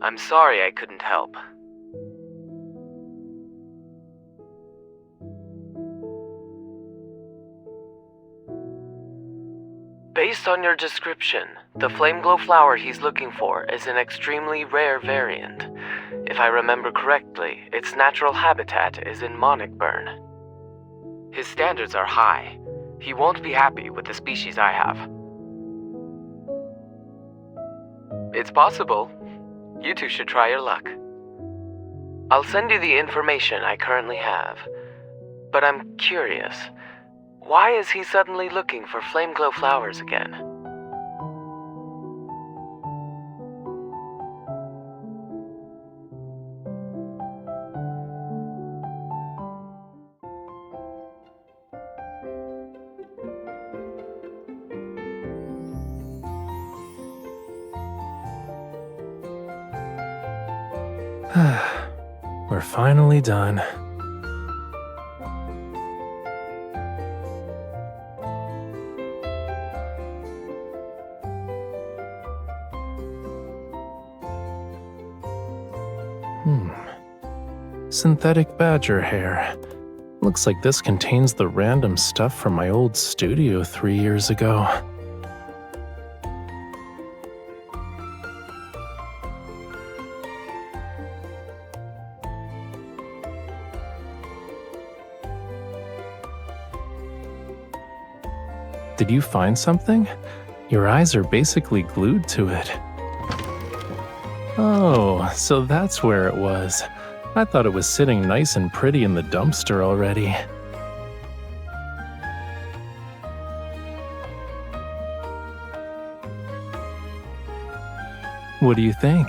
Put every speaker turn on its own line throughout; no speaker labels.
I'm sorry I couldn't help. Based on your description, the flame glow flower he's looking for is an extremely rare variant. If I remember correctly, its natural habitat is in Monnickburn. His standards are high. He won't be happy with the species I have. It's possible. You two should try your luck. I'll send you the information I currently have. But I'm curious. Why is he suddenly looking for flame glow flowers again?
We're finally done. Synthetic badger hair. Looks like this contains the random stuff from my old studio 3 years ago. Did you find something? Your eyes are basically glued to it. Oh, so that's where it was. I thought it was sitting nice and pretty in the dumpster already. What do you think?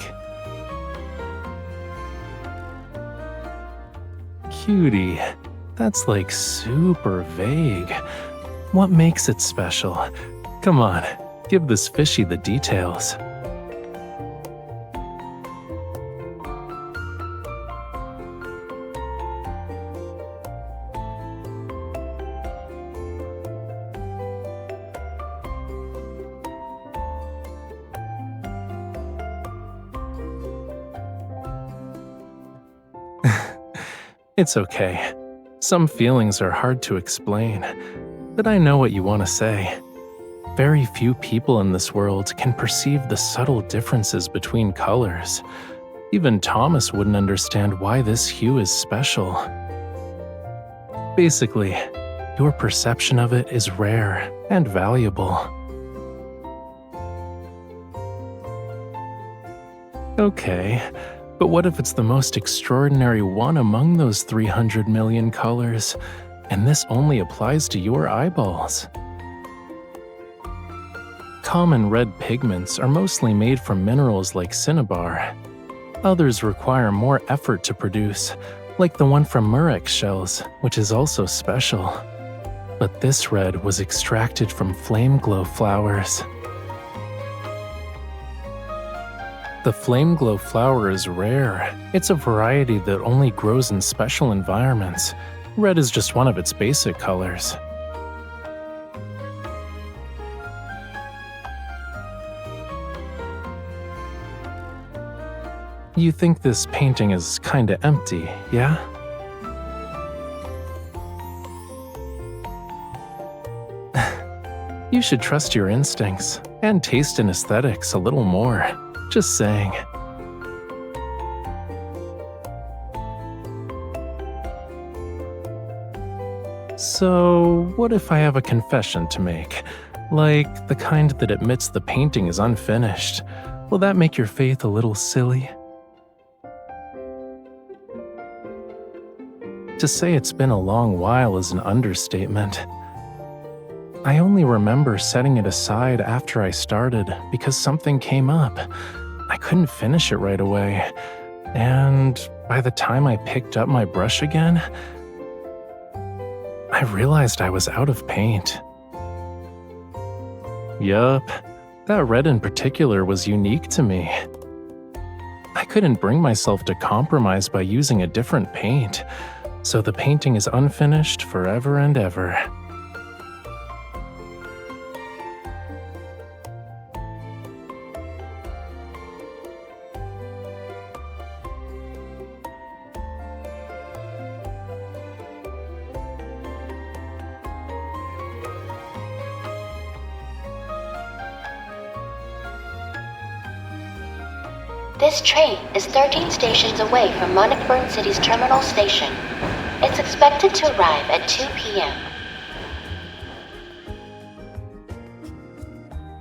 Cutie, that's like super vague. What makes it special? Come on, give this fishy the details. It's okay. Some feelings are hard to explain, but I know what you want to say. Very few people in this world can perceive the subtle differences between colors. Even Thomas wouldn't understand why this hue is special. Basically, your perception of it is rare and valuable. Okay, but what if it's the most extraordinary one among those 300 million colors, and this only applies to your eyeballs? Common red pigments are mostly made from minerals like cinnabar. Others require more effort to produce, like the one from murex shells, which is also special. But this red was extracted from flame glow flowers. The flame glow flower is rare. It's a variety that only grows in special environments. Red is just one of its basic colors. You think this painting is kinda empty, yeah? You should trust your instincts and taste in aesthetics a little more. Just saying. So, what if I have a confession to make? Like the kind that admits the painting is unfinished. Will that make your faith a little silly? To say it's been a long while is an understatement. I only remember setting it aside after I started because something came up. I couldn't finish it right away, and by the time I picked up my brush again, I realized I was out of paint. Yup, that red in particular was unique to me. I couldn't bring myself to compromise by using a different paint, so the painting is unfinished forever and ever.
This train is 13 stations away from Monnickburn City's terminal station. It's expected to arrive at 2 p.m.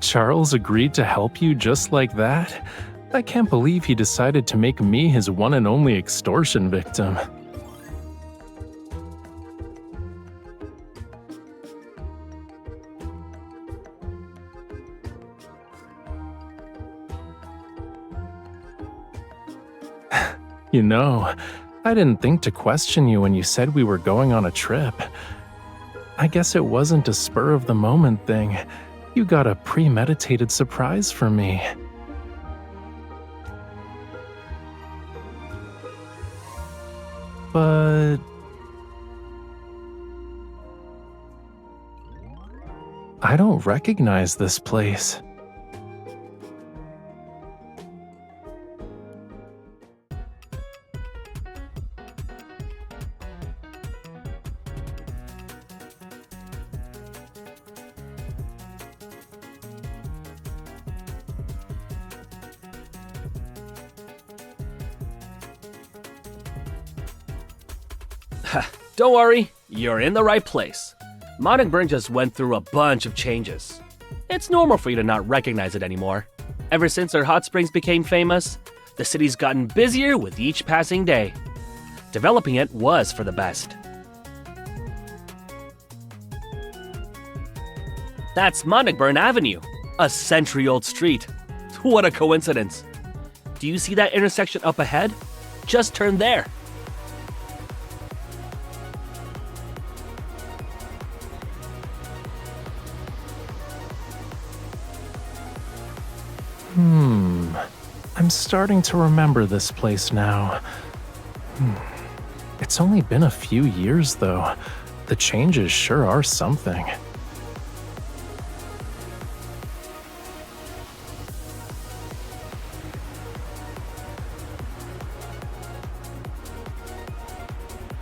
Charles agreed to help you just like that? I can't believe he decided to make me his one and only extortion victim. You know, I didn't think to question you when you said we were going on a trip. I guess it wasn't a spur-of-the-moment thing. You got a premeditated surprise for me. But I don't recognize this place.
Don't worry, you're in the right place. Monnickburn just went through a bunch of changes. It's normal for you to not recognize it anymore. Ever since our hot springs became famous, the city's gotten busier with each passing day. Developing it was for the best. That's Monnickburn Avenue, a century-old street. What a coincidence. Do you see that intersection up ahead? Just turn there.
I'm starting to remember this place now. It's only been a few years, though. The changes sure are something.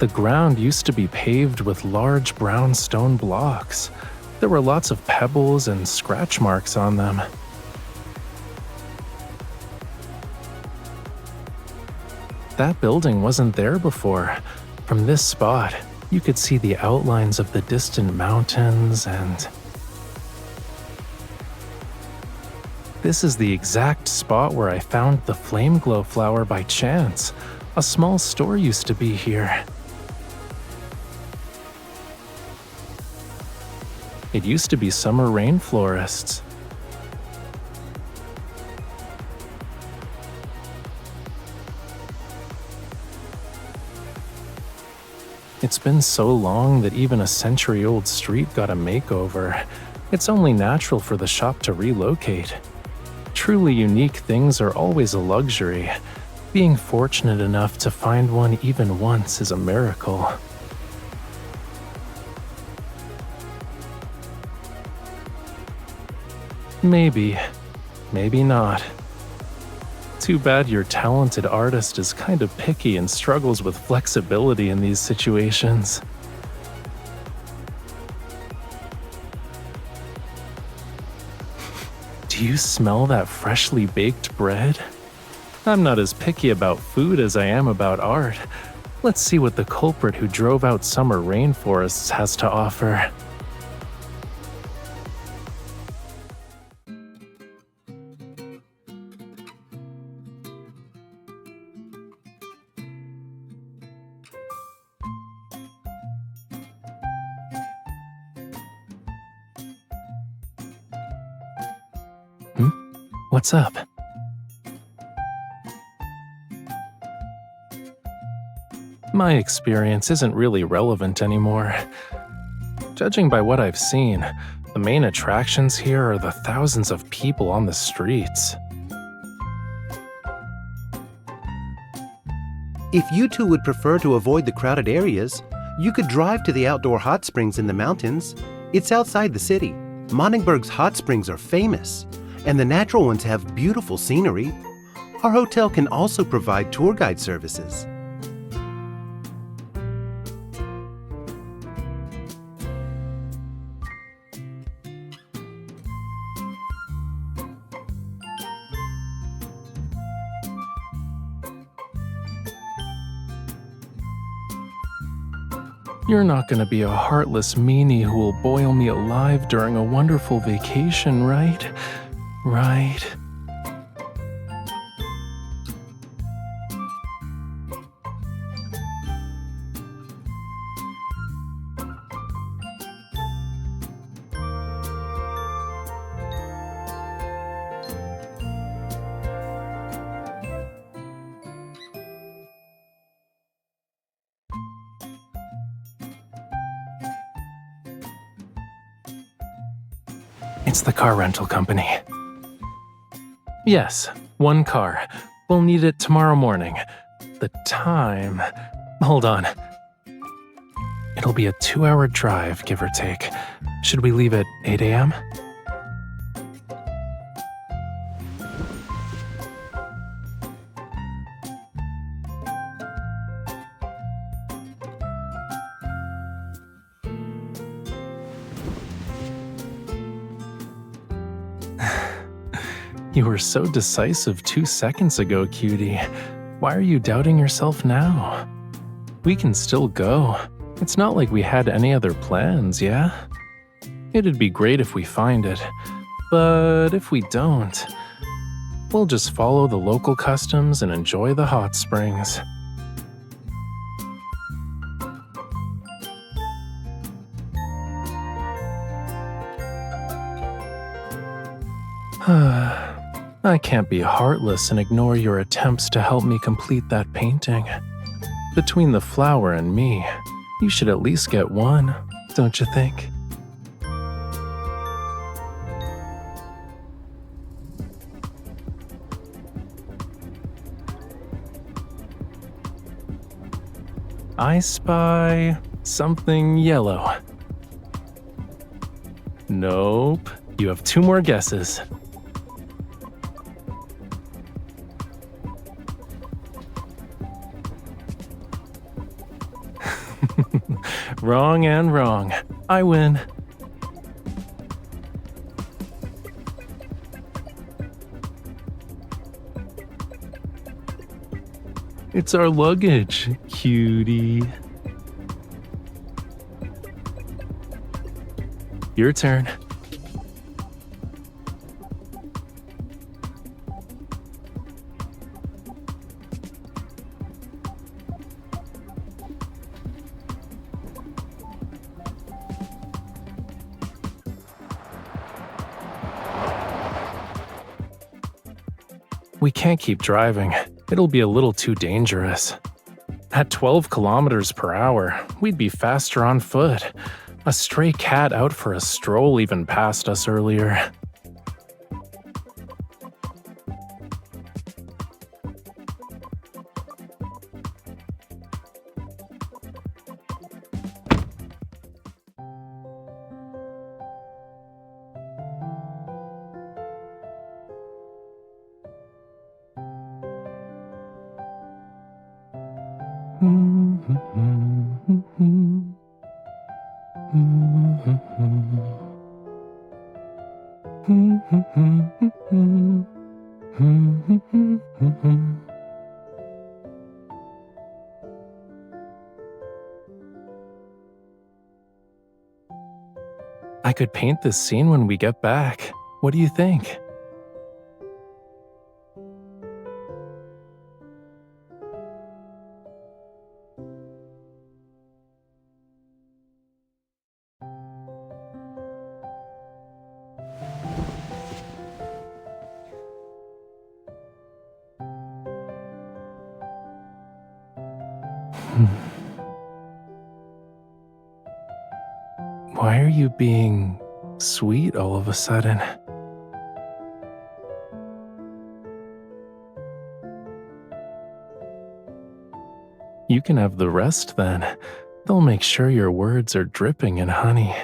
The ground used to be paved with large brown stone blocks. There were lots of pebbles and scratch marks on them. That building wasn't there before. From this spot, you could see the outlines of the distant mountains and... This is the exact spot where I found the flame glow flower by chance. A small store used to be here. It used to be summer rainflorists. It's been so long that even a century-old street got a makeover. It's only natural for the shop to relocate. Truly unique things are always a luxury. Being fortunate enough to find one even once is a miracle. Maybe, maybe not. Too bad your talented artist is kind of picky and struggles with flexibility in these situations. Do you smell that freshly baked bread? I'm not as picky about food as I am about art. Let's see what the culprit who drove out summer rainforests has to offer. What's up? My experience isn't really relevant anymore. Judging by what I've seen, the main attractions here are the thousands of people on the streets.
If you two would prefer to avoid the crowded areas, you could drive to the outdoor hot springs in the mountains. It's outside the city. Monnickburg's hot springs are famous, and the natural ones have beautiful scenery. Our hotel can also provide tour guide services.
You're not gonna be a heartless meanie who will boil me alive during a wonderful vacation, right? Right? It's the car rental company. Yes, one car. We'll need it tomorrow morning. The time... Hold on. It'll be a 2-hour drive, give or take. Should we leave at 8 a.m.? You were so decisive 2 seconds ago, cutie. Why are you doubting yourself now? We can still go. It's not like we had any other plans, yeah? It'd be great if we find it. But if we don't, we'll just follow the local customs and enjoy the hot springs. I can't be heartless and ignore your attempts to help me complete that painting. Between the flower and me, you should at least get one, don't you think? I spy something yellow. Nope. You have 2 more guesses. Wrong and wrong. I win. It's our luggage, cutie. Your turn. We can't keep driving. It'll be a little too dangerous. At 12 kilometers per hour, we'd be faster on foot. A stray cat out for a stroll even passed us earlier. I could paint this scene when we get back. What do you think? Why are you being sweet all of a sudden? You can have the rest then. They'll make sure your words are dripping in honey.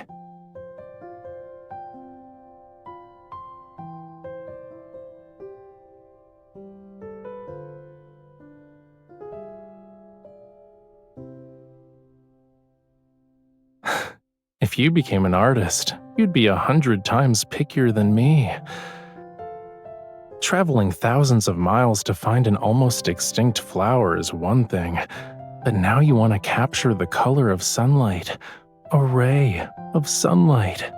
If you became an artist, you'd be 100 times pickier than me. Traveling thousands of miles to find an almost extinct flower is one thing, But now you want to capture the color of sunlight, a ray of sunlight.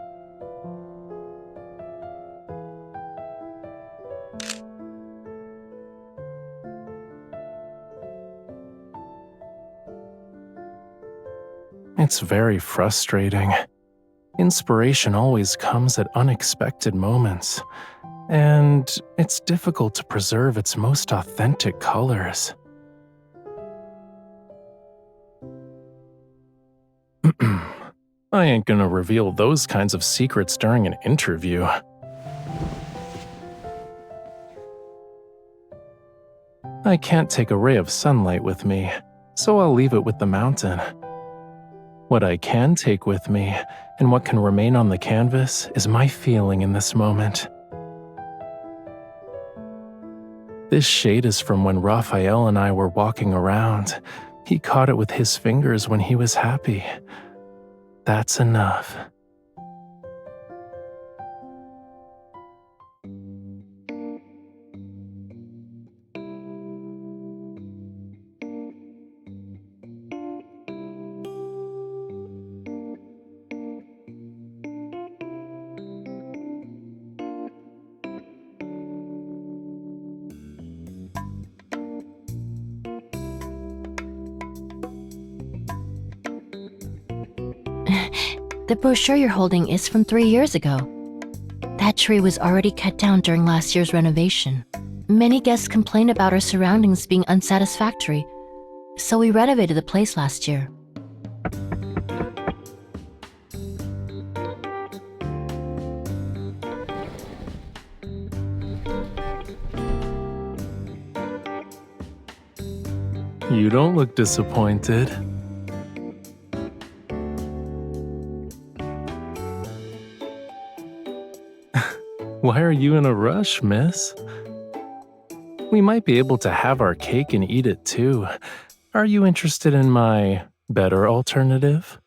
It's very frustrating. Inspiration always comes at unexpected moments, and it's difficult to preserve its most authentic colors. I ain't gonna reveal those kinds of secrets during an interview. I can't take a ray of sunlight with me, so I'll leave it with the mountain. What I can take with me, and what can remain on the canvas, is my feeling in this moment. This shade is from when Rafayel and I were walking around. He caught it with his fingers when he was happy. That's enough.
The brochure you're holding is from 3 years ago. That tree was already cut down during last year's renovation. Many guests complained about our surroundings being unsatisfactory, so we renovated the place last year.
You don't look disappointed. Why are you in a rush, miss? We might be able to have our cake and eat it too. Are you interested in my better alternative?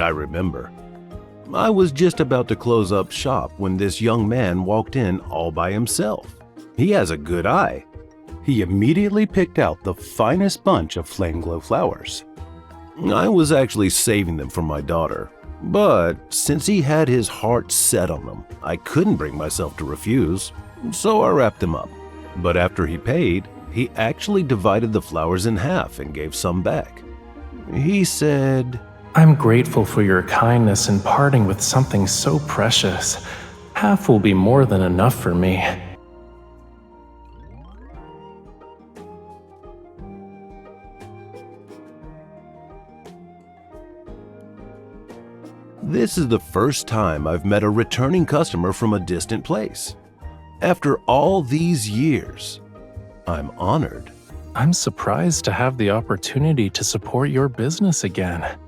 I remember. I was just about to close up shop when this young man walked in all by himself. He has a good eye. He immediately picked out the finest bunch of flame glow flowers. I was actually saving them for my daughter, but since he had his heart set on them, I couldn't bring myself to refuse, so I wrapped them up. But after he paid, he actually divided the flowers in half and gave some back. He said,
I'm grateful for your kindness in parting with something so precious. Half will be more than enough for me.
This is the first time I've met a returning customer from a distant place. After all these years, I'm honored.
I'm surprised to have the opportunity to support your business again.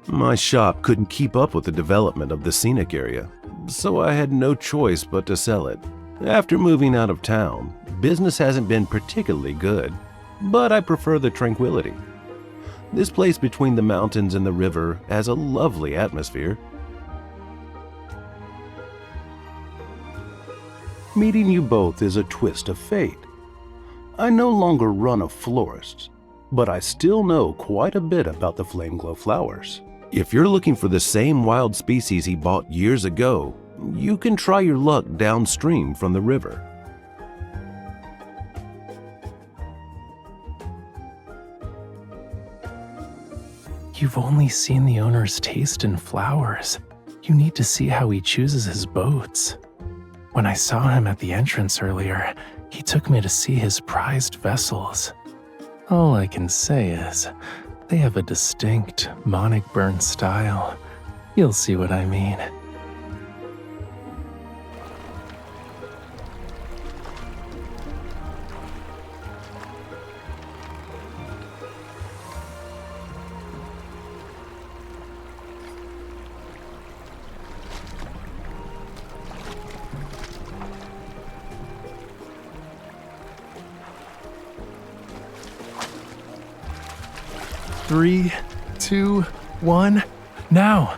My shop couldn't keep up with the development of the scenic area, so I had no choice but to sell it. After moving out of town, business hasn't been particularly good, but I prefer the tranquility. This place between the mountains and the river has a lovely atmosphere. Meeting you both is a twist of fate. I no longer run a florist, but I still know quite a bit about the flame glow flowers. If you're looking for the same wild species he bought years ago, you can try your luck downstream from the river.
You've only seen the owner's taste in flowers. You need to see how he chooses his boats. When I saw him at the entrance earlier, he took me to see his prized vessels. All I can say is, they have a distinct Monnickburn style. You'll see what I mean. 3, 2, 1, now!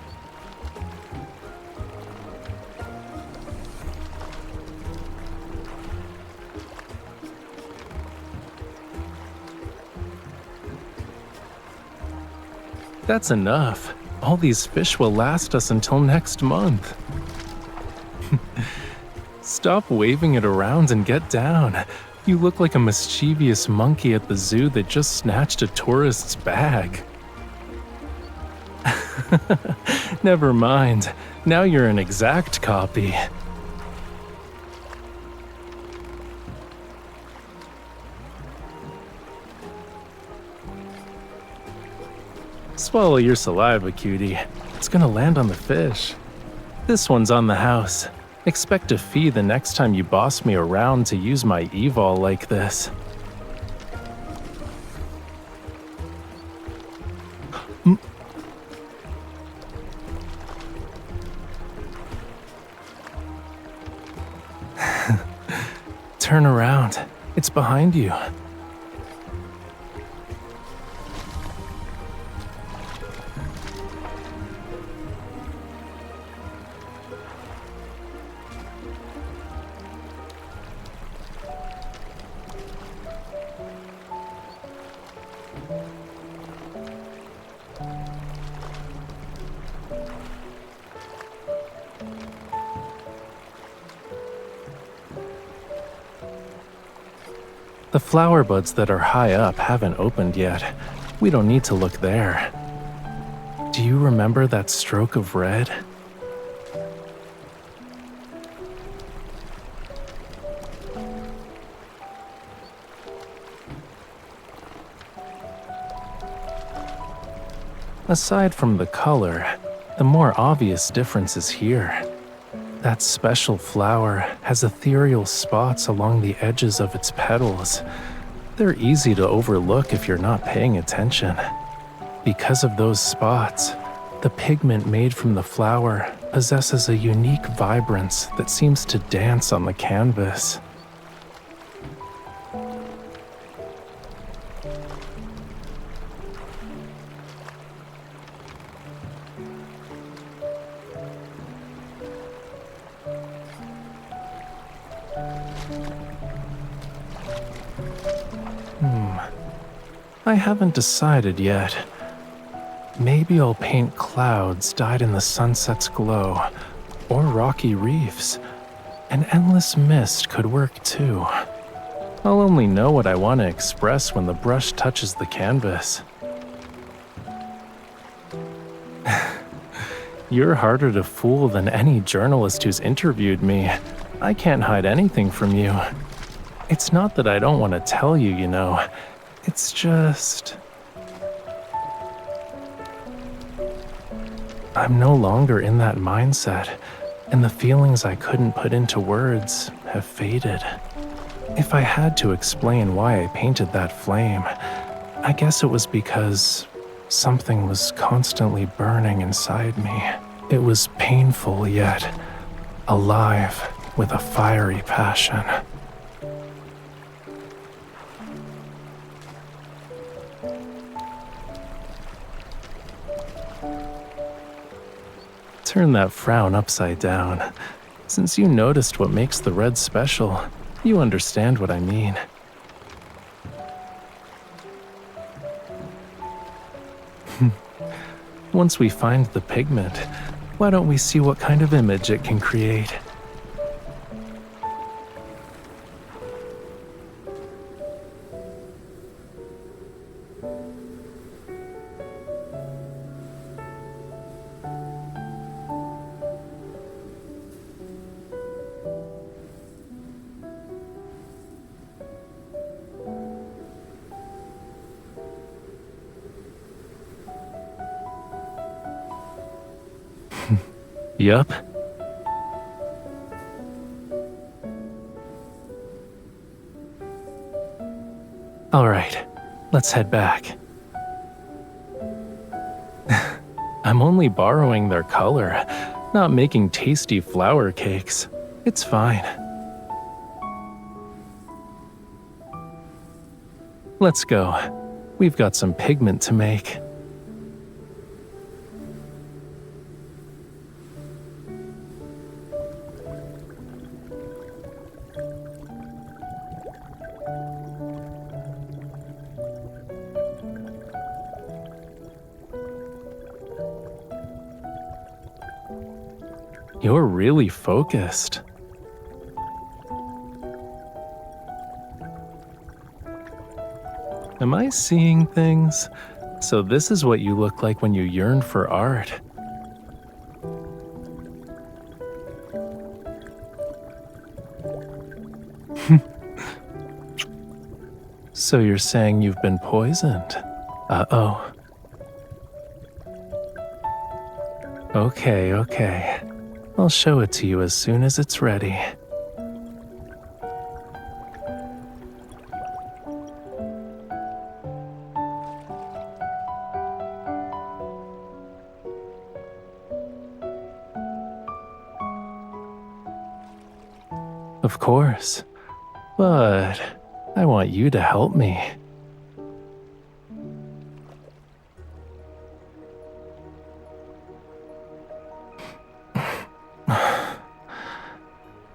That's enough. All these fish will last us until next month. Stop waving it around and get down. You look like a mischievous monkey at the zoo that just snatched a tourist's bag. Never mind. Now you're an exact copy. Swallow your saliva, cutie. It's gonna land on the fish. This one's on the house. Expect a fee the next time you boss me around to use my evol like this. Turn around. It's behind you. The flower buds that are high up haven't opened yet. We don't need to look there. Do you remember that stroke of red? Aside from the color, the more obvious difference is here. That special flower has ethereal spots along the edges of its petals. They're easy to overlook if you're not paying attention. Because of those spots, the pigment made from the flower possesses a unique vibrance that seems to dance on the canvas. I haven't decided yet. Maybe I'll paint clouds dyed in the sunset's glow, or rocky reefs. An endless mist could work too. I'll only know what I want to express when the brush touches the canvas. You're harder to fool than any journalist who's interviewed me. I can't hide anything from you. It's not that I don't want to tell you, you know. It's just... I'm no longer in that mindset, and the feelings I couldn't put into words have faded. If I had to explain why I painted that flame, I guess it was because something was constantly burning inside me. It was painful yet alive with a fiery passion. Turn that frown upside down. Since you noticed what makes the red special, you understand what I mean. Once we find the pigment, why don't we see what kind of image it can create? Yup. All right, let's head back. I'm only borrowing their color, not making tasty flower cakes. It's fine. Let's go. We've got some pigment to make. You're really focused. Am I seeing things? So this is what you look like when you yearn for art. So you're saying you've been poisoned? Uh-oh. Okay. I'll show it to you as soon as it's ready. Of course, but I want you to help me.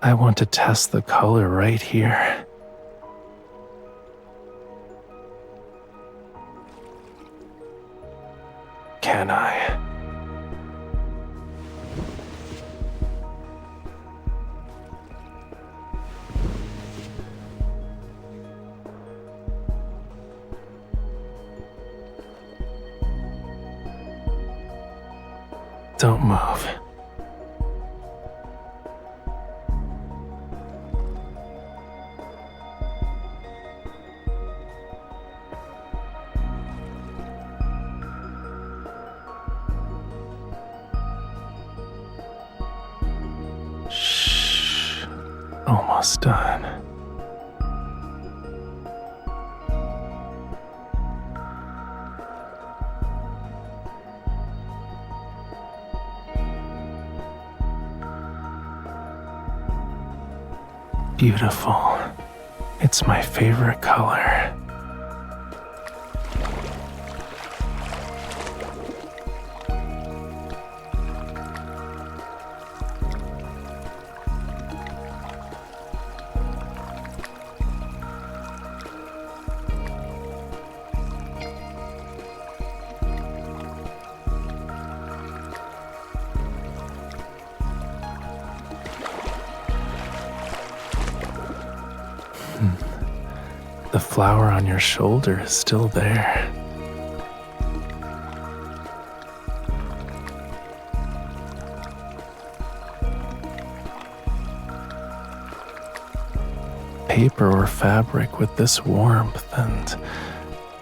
I want to test the color right here. Can I? Don't move. Shh. Almost done. Beautiful. It's my favorite color. The flower on your shoulder is still there. Paper or fabric with this warmth and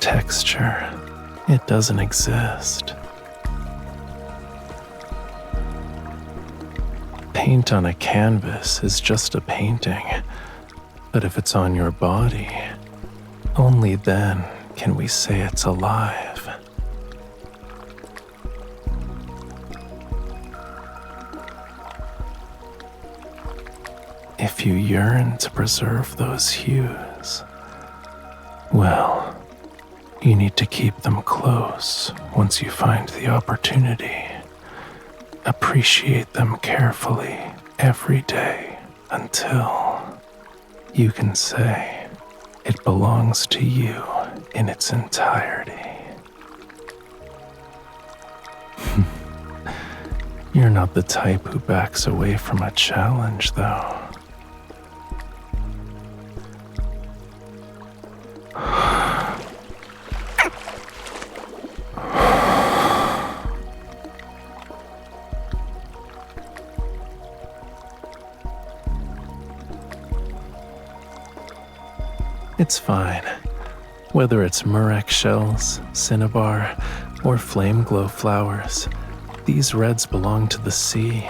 texture, it doesn't exist. Paint on a canvas is just a painting, but if it's on your body, only then can we say it's alive. If you yearn to preserve those hues, well, you need to keep them close once you find the opportunity. Appreciate them carefully every day until you can say it belongs to you in its entirety. You're not the type who backs away from a challenge, though. It's fine. Whether it's murex shells, cinnabar, or flame glow flowers, these reds belong to the sea,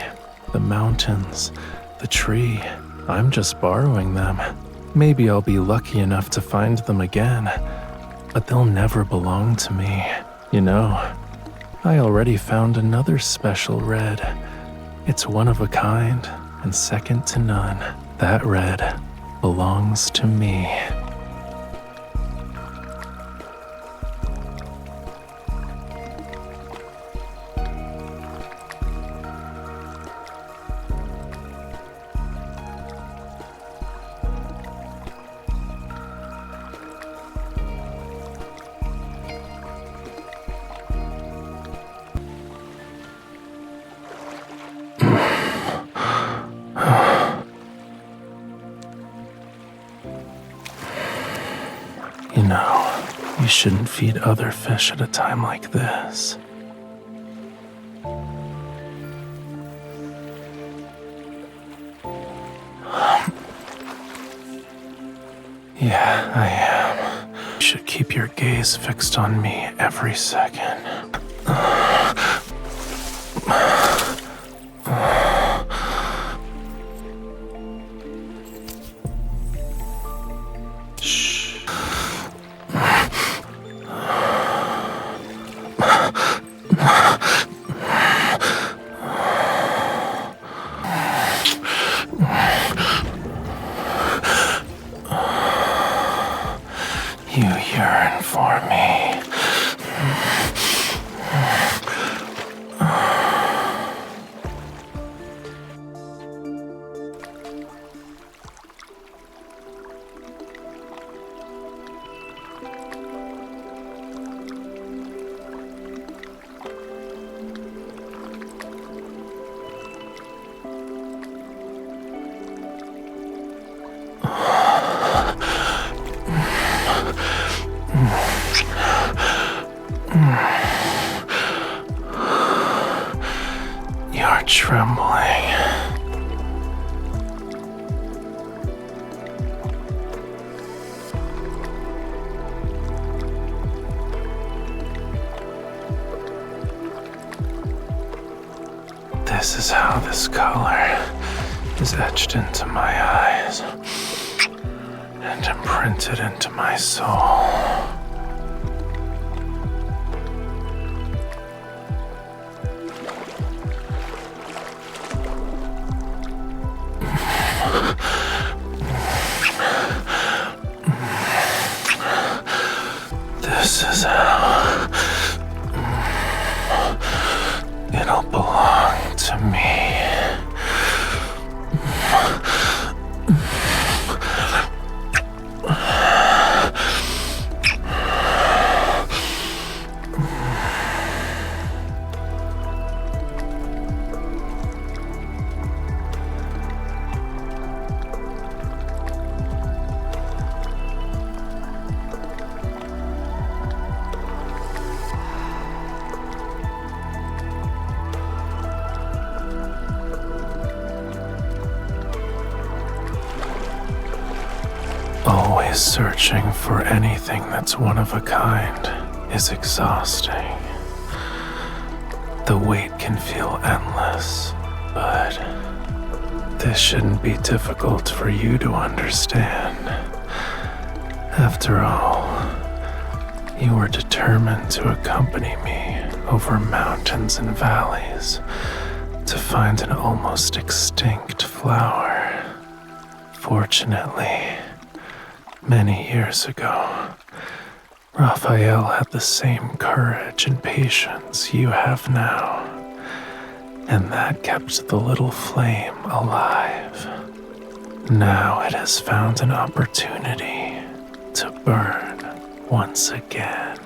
the mountains, the tree. I'm just borrowing them. Maybe I'll be lucky enough to find them again, but they'll never belong to me. You know, I already found another special red. It's one of a kind and second to none. That red belongs to me. You shouldn't feed other fish at a time like this. Yeah, I am. You should keep your gaze fixed on me every second. Shh. You yearn for me. You're trembling. This is how this color is etched into my eyes and imprinted into my soul. This is how it'll belong to me. Always searching for anything that's one of a kind is exhausting. The wait can feel endless, but this shouldn't be difficult for you to understand. After all, you were determined to accompany me over mountains and valleys to find an almost extinct flower. Fortunately, many years ago, Rafayel had the same courage and patience you have now, and that kept the little flame alive. Now it has found an opportunity to burn once again.